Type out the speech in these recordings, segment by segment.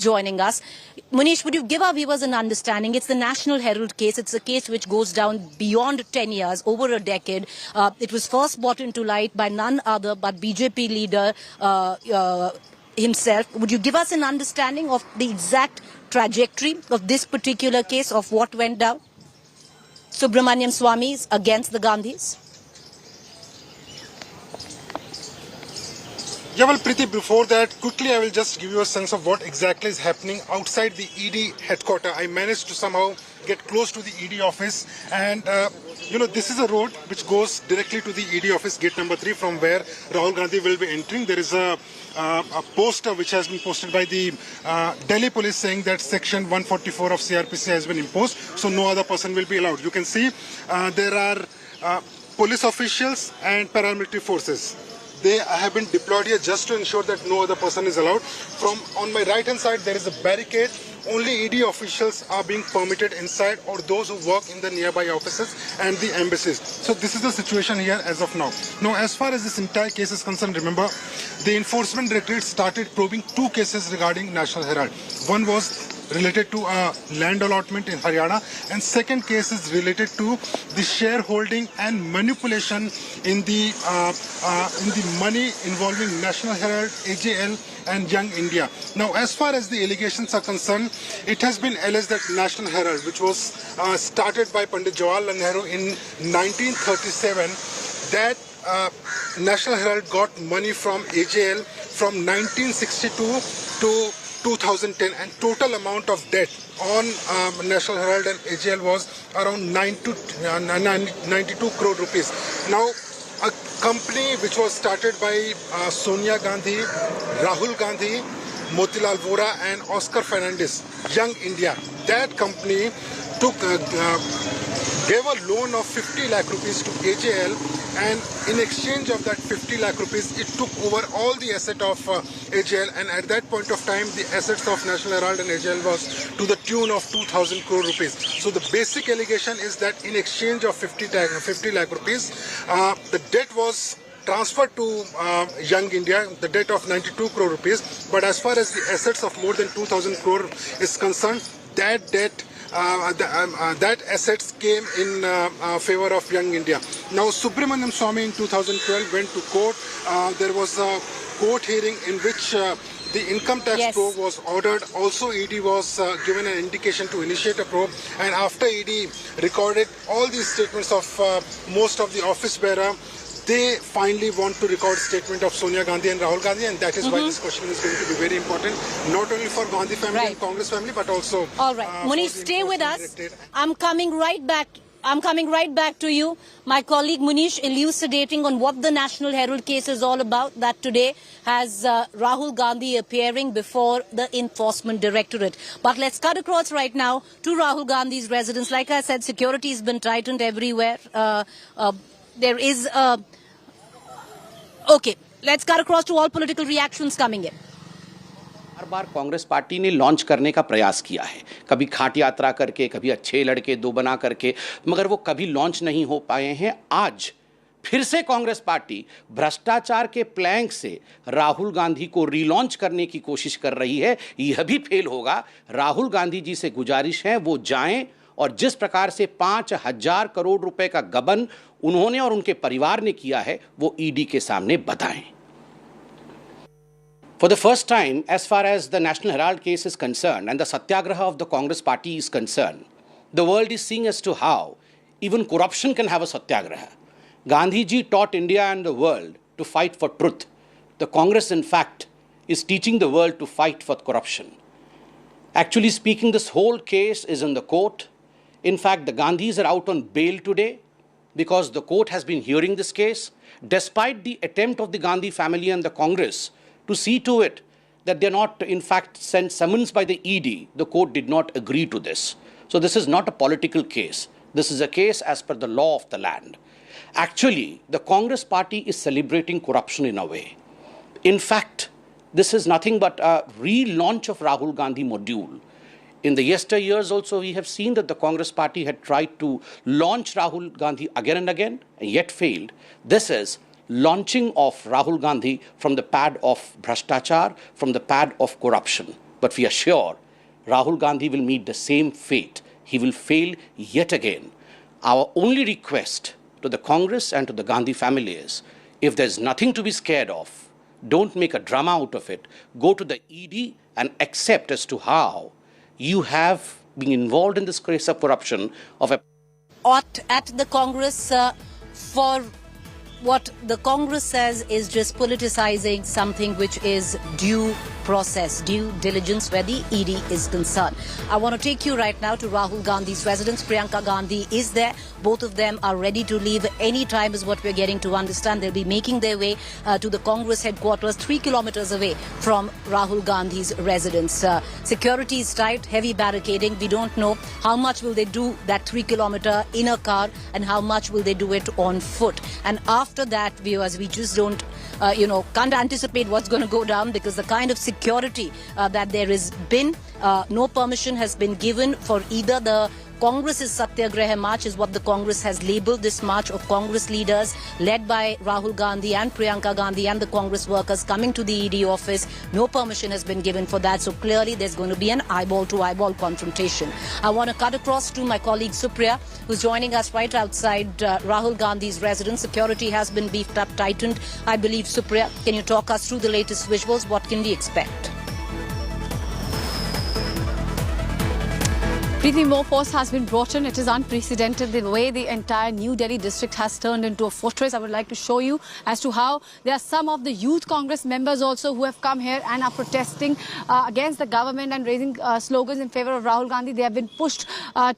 joining us. Munish, would you give our viewers an understanding? It's the National Herald case. It's a case which goes down beyond 10 years, over a decade. It was first brought into light by none other but BJP leader himself. Would you give us an understanding of the exact trajectory of this particular case, of what went down? Subramaniam Swami's against the Gandhis? Yeah, well, Preeti, before that, quickly I will just give you a sense of what exactly is happening outside the ED headquarters. I managed to somehow get close to the ED office, and this is a road which goes directly to the ED office, gate number 3, from where Rahul Gandhi will be entering. There is a poster which has been posted by the Delhi police saying that section 144 of CRPC has been imposed, so no other person will be allowed. You can see there are police officials and paramilitary forces. They have been deployed here just to ensure that no other person is allowed. On my right hand side, there is a barricade. Only ED officials are being permitted inside, or those who work in the nearby offices and the embassies. So this is the situation here as of now. Now, as far as this entire case is concerned, remember, the Enforcement Directorate started probing 2 cases regarding National Herald. One was related to a land allotment in Haryana, and second case is related to the shareholding and manipulation in the money involving National Herald, AJL and Young India. Now, as far as the allegations are concerned, it has been alleged that National Herald, which was started by Pandit Jawaharlal Nehru in 1937, that National Herald got money from AJL from 1962 to 2010, and total amount of debt on National Herald and AJL was around 92 crore rupees. Now, a company which was started by Sonia Gandhi, Rahul Gandhi, Motilal Vora and Oscar Fernandez, Young India, that company gave a loan of 50 lakh rupees to AJL, and in exchange of that 50 lakh rupees, it took over all the asset of AJL, and at that point of time, the assets of National Herald and AJL was to the tune of 2,000 crore rupees. So the basic allegation is that in exchange of 50 lakh rupees, the debt was transferred to Young India, the debt of 92 crore rupees, but as far as the assets of more than 2,000 crore is concerned, that debt that assets came in favor of Young India. Now, Subramaniam Swami in 2012 went to court. There was a court hearing in which the income tax probe was ordered. Also, ED was given an indication to initiate a probe. And after ED recorded all these statements of most of the office bearer, they finally want to record statement of Sonia Gandhi and Rahul Gandhi, and that is why this question is going to be very important, not only for Gandhi family and Congress family, but also. All right, Munish, stay with us. I'm coming right back to you. My colleague Munish elucidating on what the National Herald case is all about, that today has Rahul Gandhi appearing before the Enforcement Directorate. But let's cut across right now to Rahul Gandhi's residence. Like I said, security has been tightened everywhere. There is okay, let's cut across to all political reactions coming in. Bar bar Congress party ने launch करने का प्रयास किया है, कभी खाट यात्रा करके, कभी अच्छे लड़के 2 बना करके, मगर वो कभी लॉन्च नहीं हो पाए हैं। आज फिर से कांग्रेस पार्टी भ्रष्टाचार के प्लैंक से राहुल गांधी को रीलॉन्च करने की कोशिश कर रही है। यह भी फेल होगा। राहुल गांधी जी से गुजारिश है वो जाएं और जिस प्रकार से 5,000 करोड़ रुपए का गबन उन्होंने और उनके परिवार ने किया है वो ईडी के सामने बताएं। For the first time, as far as the National Herald case is concerned and the satyagraha of the Congress party is concerned, the world is seeing as to how even corruption can have a satyagraha. Gandhi ji taught India and the world to fight for truth. The Congress, in fact, is teaching the world to fight for corruption. Actually speaking, this whole case is in the court. In fact, the Gandhis are out on bail today because the court has been hearing this case, despite the attempt of the Gandhi family and the Congress to see to it that they're not, in fact, sent summons by the ED. The court did not agree to this. So this is not a political case. This is a case as per the law of the land. Actually, the Congress party is celebrating corruption in a way. In fact, this is nothing but a relaunch of Rahul Gandhi module. In the yesteryears also, we have seen that the Congress party had tried to launch Rahul Gandhi again and again, and yet failed. This is launching of Rahul Gandhi from the pad of Bhrashtachar, from the pad of corruption. But we are sure Rahul Gandhi will meet the same fate. He will fail yet again. Our only request to the Congress and to the Gandhi family is, if there's nothing to be scared of, don't make a drama out of it. Go to the ED and accept as to how you have been involved in this case of corruption of a... At the Congress for what the Congress says is just politicizing something which is due process, due diligence where the ED is concerned. I want to take you right now to Rahul Gandhi's residence. Priyanka Gandhi is there. Both of them are ready to leave any time is what we're getting to understand. They'll be making their way to the Congress headquarters 3 kilometers away from Rahul Gandhi's residence. Security is tight, heavy barricading. We don't know how much will they do that 3 kilometer in a car and how much will they do it on foot. And after that, viewers, we just don't can't anticipate what's going to go down because the kind of security that there has been, no permission has been given for either the Congress's Satyagraha March is what the Congress has labelled this march of Congress leaders led by Rahul Gandhi and Priyanka Gandhi and the Congress workers coming to the ED office. No permission has been given for that. So clearly there's going to be an eyeball-to-eyeball confrontation. I want to cut across to my colleague Supriya, who's joining us right outside Rahul Gandhi's residence. Security has been beefed up, tightened, I believe. Supriya, can you talk us through the latest visuals? What can we expect? Preeti, more force has been brought in. It is unprecedented the way the entire New Delhi district has turned into a fortress. I would like to show you as to how there are some of the youth Congress members also who have come here and are protesting against the government and raising slogans in favor of Rahul Gandhi. They have been pushed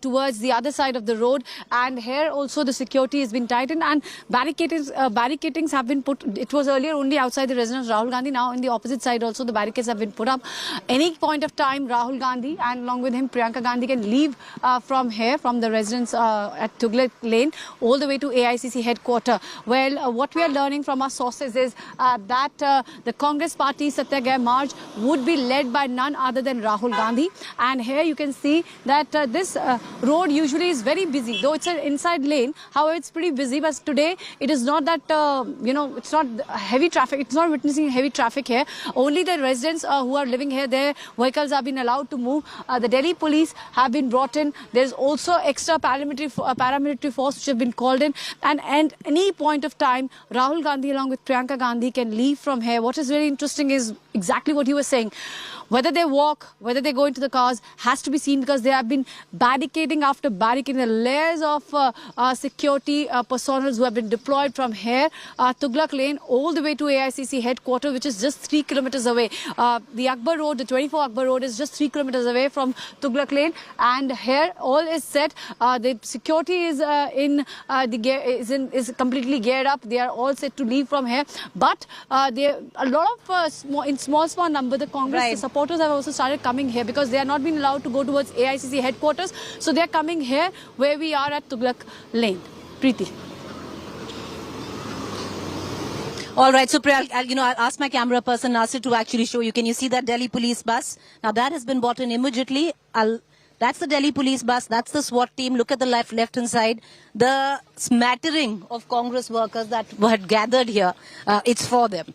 towards the other side of the road, and here also the security has been tightened and barricadings have been put. It was earlier only outside the residence of Rahul Gandhi. Now in the opposite side also the barricades have been put up. Any point of time Rahul Gandhi and along with him Priyanka Gandhi can leave from here, from the residence at Tughlaq Lane, all the way to AICC headquarters. Well, what we are learning from our sources is that the Congress party Satyagraha March would be led by none other than Rahul Gandhi. And here you can see that this road usually is very busy, though it's an inside lane. However, it's pretty busy. But today it is not that, it's not heavy traffic. It's not witnessing heavy traffic here. Only the residents who are living here, their vehicles have been allowed to move. The Delhi police have been brought in. There's also extra paramilitary force which have been called in. And any point of time, Rahul Gandhi along with Priyanka Gandhi can leave from here. What is very interesting is exactly what you were saying. Whether they walk, whether they go into the cars has to be seen because they have been barricading after barricading. The layers of security personnel who have been deployed from here, Tughlaq Lane, all the way to AICC headquarters, which is just 3 kilometers away. The Akbar Road, the 24 Akbar Road is just 3 kilometers away from Tughlaq Lane. And here all is set. The security is is completely geared up. They are all set to leave from here. But there a lot of small number, the Congress supporters have also started coming here because they are not being allowed to go towards AICC headquarters. So they are coming here where we are at Tughlaq Lane. Preeti. All right, Supriya, I'll ask my camera person Nasir to actually show you. Can you see that Delhi police bus? Now that has been brought in immediately. That's the Delhi police bus. That's the SWAT team. Look at the left-hand side. The smattering of Congress workers that had gathered here, it's for them.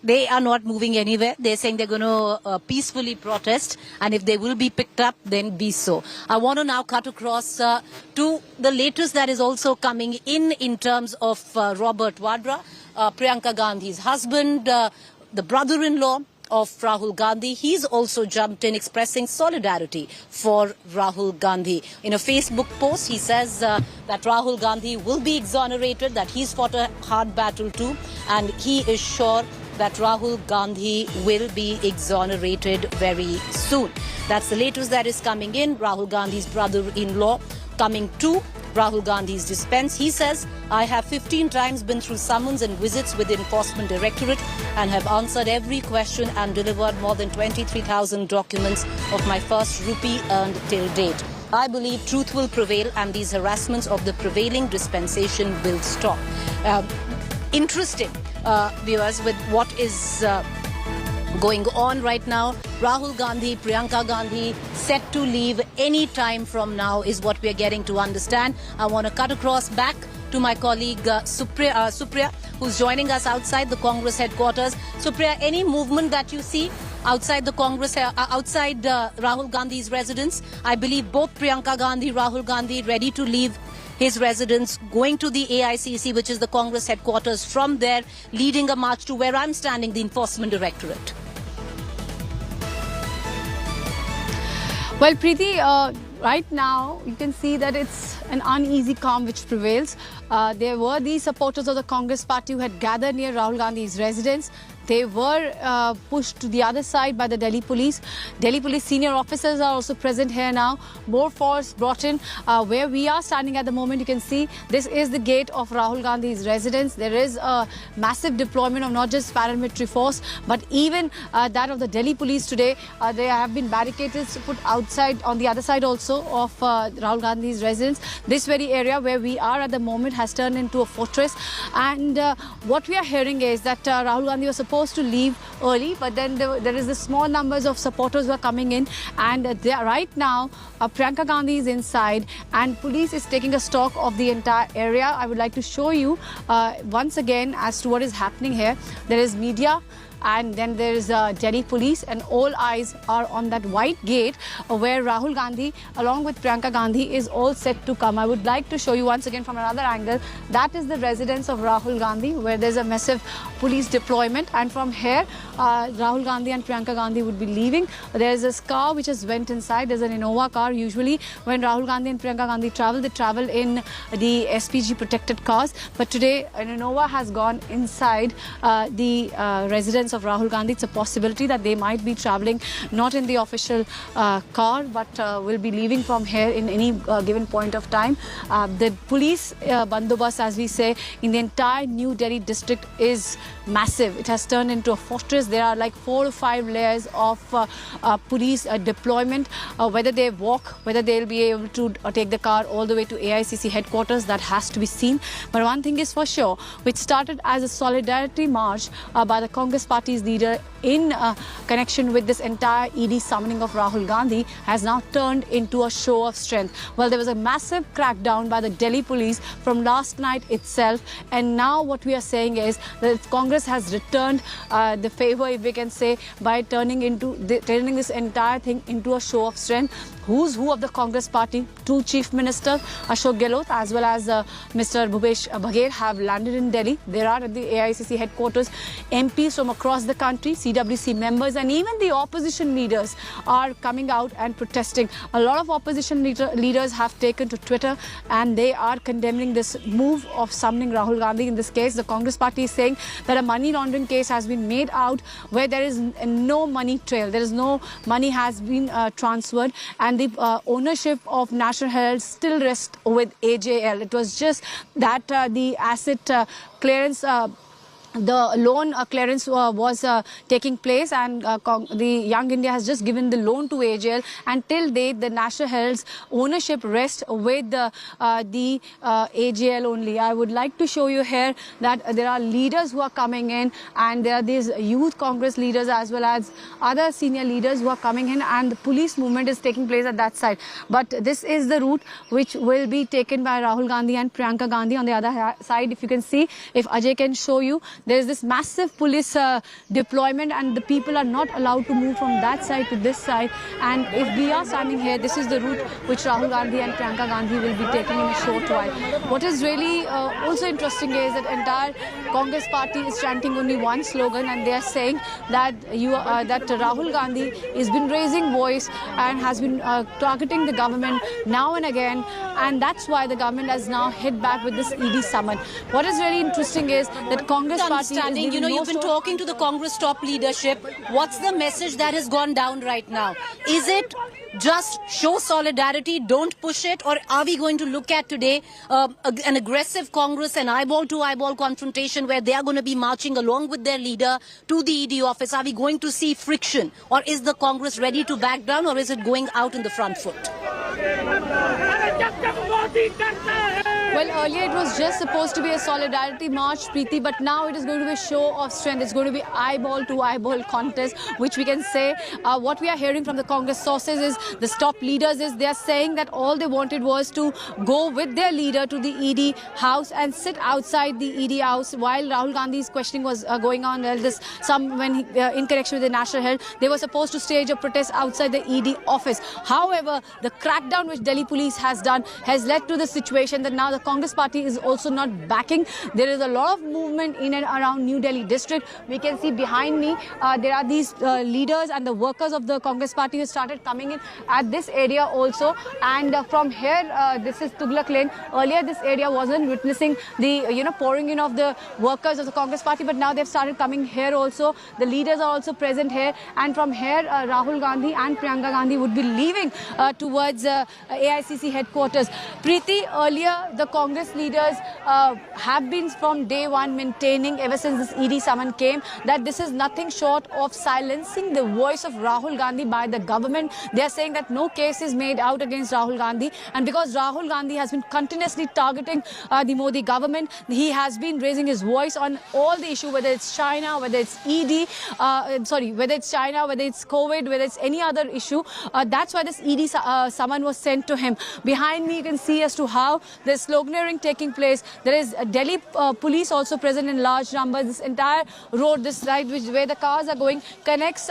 They are not moving anywhere. They're saying they're going to peacefully protest, and if they will be picked up, then be so. I want to now cut across to the latest that is also coming in terms of Robert Vadra, Priyanka Gandhi's husband, the brother-in-law of Rahul Gandhi. He's also jumped in expressing solidarity for Rahul Gandhi. In a Facebook post, he says that Rahul Gandhi will be exonerated, that he's fought a hard battle too, and he is sure that Rahul Gandhi will be exonerated very soon. That's the latest that is coming in. Rahul Gandhi's brother-in-law coming to Rahul Gandhi's defense. He says, I have 15 times been through summons and visits with the Enforcement Directorate and have answered every question and delivered more than 23,000 documents of my first rupee earned till date. I believe truth will prevail and these harassments of the prevailing dispensation will stop. Interesting, viewers, with what is going on right now. Rahul Gandhi, Priyanka Gandhi set to leave any time from now is what we are getting to understand. I want to cut across back to my colleague Supriya, who's joining us outside the Congress headquarters. Supriya, any movement that you see outside the Congress, outside Rahul Gandhi's residence. I believe both Priyanka Gandhi, Rahul Gandhi ready to leave his residence, going to the AICC, which is the Congress headquarters. From there, leading a march to where I'm standing, the Enforcement Directorate. Well, Preeti, right now you can see that it's an uneasy calm which prevails. There were these supporters of the Congress party who had gathered near Rahul Gandhi's residence. They were pushed to the other side by the Delhi police. Delhi police senior officers are also present here now. More force brought in. Where we are standing at the moment, you can see this is the gate of Rahul Gandhi's residence. There is a massive deployment of not just paramilitary force, but even that of the Delhi police today. There have been barricades put outside, on the other side also of Rahul Gandhi's residence. This very area where we are at the moment has turned into a fortress. And what we are hearing is that Rahul Gandhi was supposed to leave early, but then there is the small numbers of supporters who are coming in, and right now Priyanka Gandhi is inside and police is taking a stock of the entire area. I would like to show you once again as to what is happening here. There is media, and then there is Delhi police, and all eyes are on that white gate where Rahul Gandhi along with Priyanka Gandhi is all set to come. I would like to show you once again from another angle. That is the residence of Rahul Gandhi, where there's a massive police deployment, and from here Rahul Gandhi and Priyanka Gandhi would be leaving. There's a car which has went inside. There's an Innova car. Usually when Rahul Gandhi and Priyanka Gandhi travel, they travel in the SPG protected cars, but today an Innova has gone inside the residence of Rahul Gandhi. It's a possibility that they might be travelling not in the official car, but will be leaving from here in any given point of time. The police bandobast, as we say, in the entire New Delhi district is massive. It has turned into a fortress. There are like 4 or 5 layers of police deployment. Whether they walk, whether they'll be able to take the car all the way to AICC headquarters, that has to be seen. But one thing is for sure, which started as a solidarity march by the Congress party's leader in connection with this entire ED summoning of Rahul Gandhi, has now turned into a show of strength. Well, there was a massive crackdown by the Delhi police from last night itself, and now what we are saying is that Congress has returned the favor, if we can say, by turning this entire thing into a show of strength. Who's who of the Congress party? 2 chief ministers, Ashok Gehlot as well as Mr. Bhupesh Baghel, have landed in Delhi. They are at the AICC headquarters. MPs from across the country, CWC members, and even the opposition leaders are coming out and protesting. A lot of opposition leaders have taken to Twitter, and they are condemning this move of summoning Rahul Gandhi. In this case, the Congress party is saying that a money laundering case has been made out where there is no money trail. There is no money has been transferred, and the ownership of National Herald still rests with AJL. It was just that the asset clearance, the loan clearance was taking place, and the Young India has just given the loan to AJL. Until date, the National Herald's ownership rests with the AJL only. I would like to show you here that there are leaders who are coming in, and there are these youth Congress leaders as well as other senior leaders who are coming in, and the police movement is taking place at that side. But this is the route which will be taken by Rahul Gandhi and Priyanka Gandhi. On the other side, if you can see, if Ajay can show you, there is this massive police deployment, and the people are not allowed to move from that side to this side. And if we are standing here, this is the route which Rahul Gandhi and Priyanka Gandhi will be taking in a short while. What is really also interesting is that entire Congress party is chanting only one slogan, and they are saying that that Rahul Gandhi has been raising voice and has been targeting the government now and again, and that's why the government has now hit back with this ED summon. What is really interesting is that Congress party understanding, you've been talking to the Congress top leadership. What's the message that has gone down right now? Is it just show solidarity, don't push it, or are we going to look at today an aggressive Congress, an eyeball-to-eyeball confrontation where they are going to be marching along with their leader to the ED office? Are we going to see friction, or is the Congress ready to back down, or is it going out in the front foot? Well, earlier it was just supposed to be a solidarity march, Preeti, but now it is going to be a show of strength. It's going to be eyeball to eyeball contest, which we can say. What we are hearing from the Congress sources is the top leaders is they are saying that all they wanted was to go with their leader to the ED house and sit outside the ED house while Rahul Gandhi's questioning was going on. In connection with the National Herald, they were supposed to stage a protest outside the ED office. However, the crackdown which Delhi police has done has led to the situation that now the Congress party is also not backing. There is a lot of movement in and around New Delhi district. We can see behind me there are these leaders and the workers of the Congress party who started coming in at this area also. And from here, this is Tughlaq Lane. Earlier, this area wasn't witnessing the pouring in of the workers of the Congress party, but now they've started coming here also. The leaders are also present here, and from here, Rahul Gandhi and Priyanka Gandhi would be leaving towards AICC headquarters. Preeti, earlier the Congress leaders have been from day one maintaining ever since this ED summon came that this is nothing short of silencing the voice of Rahul Gandhi by the government. They are saying that no case is made out against Rahul Gandhi, and because Rahul Gandhi has been continuously targeting the Modi government, he has been raising his voice on all the issue, whether it's China, whether it's whether it's China, whether it's COVID, whether it's any other issue. That's why this ED summon was sent to him. Behind me, you can see as to how there's sloganeering taking place. There is Delhi police also present in large numbers. This entire road, this side where the cars are going, connects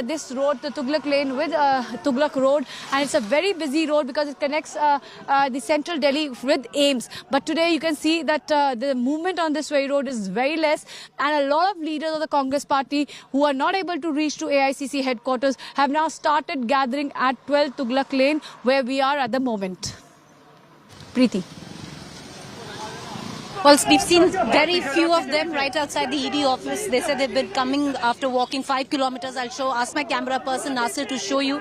this road, the Tughlaq Lane, with Tughlaq Road, and it's a very busy road because it connects the central Delhi with Ames. But today you can see that the movement on this very road is very less, and a lot of leaders of the Congress party who are not able to reach to AICC headquarters have now started gathering at 12 Tughlaq Lane, where we are at the moment. Preeti. Well, we've seen very few of them right outside the ED office. They said they've been coming after walking 5 kilometers. Ask my camera person Nasir to show you,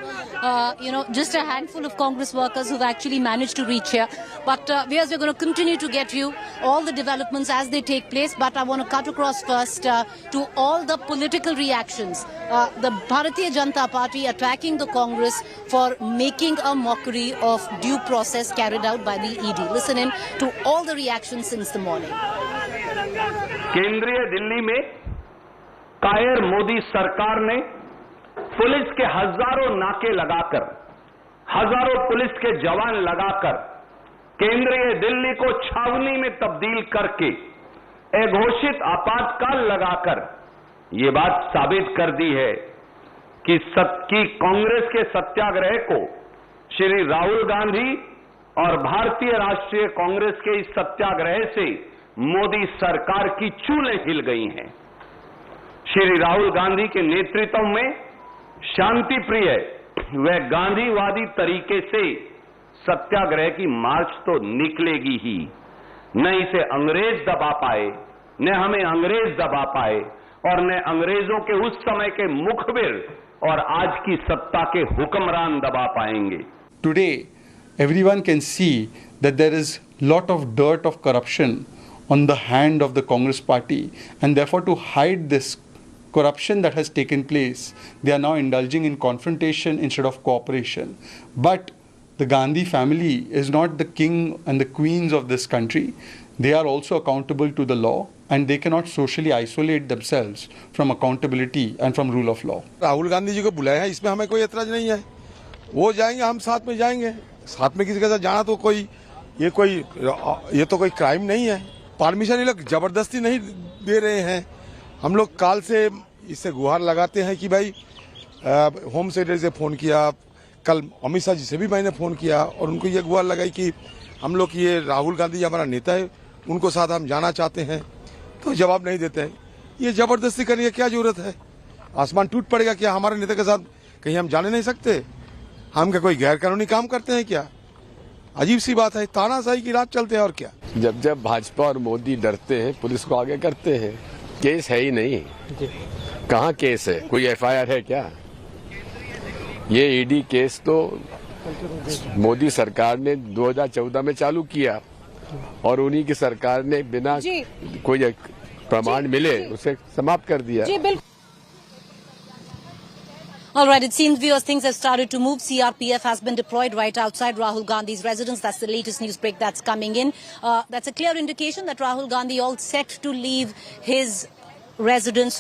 just a handful of Congress workers who've actually managed to reach here. But we're going to continue to get you all the developments as they take place. But I want to cut across first to all the political reactions. The Bharatiya Janata Party attacking the Congress for making a mockery of due process carried out by the ED. Listen in to all the reactions since the morning. केंद्रीय दिल्ली में कायर मोदी सरकार ने police के हजारों नाके लगाकर, हजारों पुलिस के जवान लगाकर केंद्रीय दिल्ली को छावनी में तब्दील करके अघोषित आपातकाल लगाकर ये बात साबित कर दी है कि कांग्रेस के सत्याग्रह को श्री राहुल गांधी और भारतीय राष्ट्रीय कांग्रेस के इस सत्याग्रह से मोदी सरकार की चूलें हिल गई हैं। श्री राहुल गांधी के नेतृत्व में शांति प्रिय व गांधीवादी तरीके से सत्याग्रह की मार्च तो निकलेगी ही, न इसे अंग्रेज दबा पाए, न हमें अंग्रेज दबा पाए, और न अंग्रेजों के उस समय के मुखबिर और आज की सत्ता के हुक्मरान दबा पाएंगे। Today, everyone can see that there is lot of dirt of corruption on the hand of the Congress party, and therefore to hide this corruption that has taken place, they are now indulging in confrontation instead of cooperation. But the Gandhi family is not the king and the queens of this country. They are also accountable to the law, and they cannot socially isolate themselves from accountability and from rule of law. Rahul Gandhi ji को बुलाया है, इसमें हमें कोई एतराज नहीं है। वो जाएंगे, हम साथ में जाएंगे। साथ में किसी के साथ जाना तो ये तो कोई क्राइम नहीं है। परमिशन ये लोग जबरदस्ती नहीं दे रहे हैं। हम लोग काल से इससे गुहार लगाते हैं कि भाई होम सेक्रेटरी से फोन किया, कल अमित शाह जी से भी मैंने फोन किया और उनको ये गुहार लगाई कि हम लोग ये राहुल गांधी हमारा नेता है, उनको साथ हम जाना चाहते हैं, तो जवाब नहीं देते हैं। ये जबरदस्ती करने की क्या जरूरत है? आसमान टूट पड़ेगा क्या हमारे नेता के साथ? कहीं हम जाने नहीं सकते? हम क्या कोई गैर कानूनी काम करते हैं क्या? अजीब सी बात है, तानाशाही की रात चलते हैं और क्या। जब भाजपा और मोदी डरते हैं, पुलिस को आगे करते हैं। केस है ही नहीं, कहाँ केस है? कोई एफआईआर है क्या? ये ईडी केस तो मोदी सरकार ने 2014 में चालू किया और उन्हीं की सरकार ने बिना कोई प्रमाण मिले उसे समाप्त कर दिया। All right, it seems viewers, things have started to move. CRPF has been deployed right outside Rahul Gandhi's residence. That's the latest news break that's coming in. That's a clear indication that Rahul Gandhi all set to leave his residence.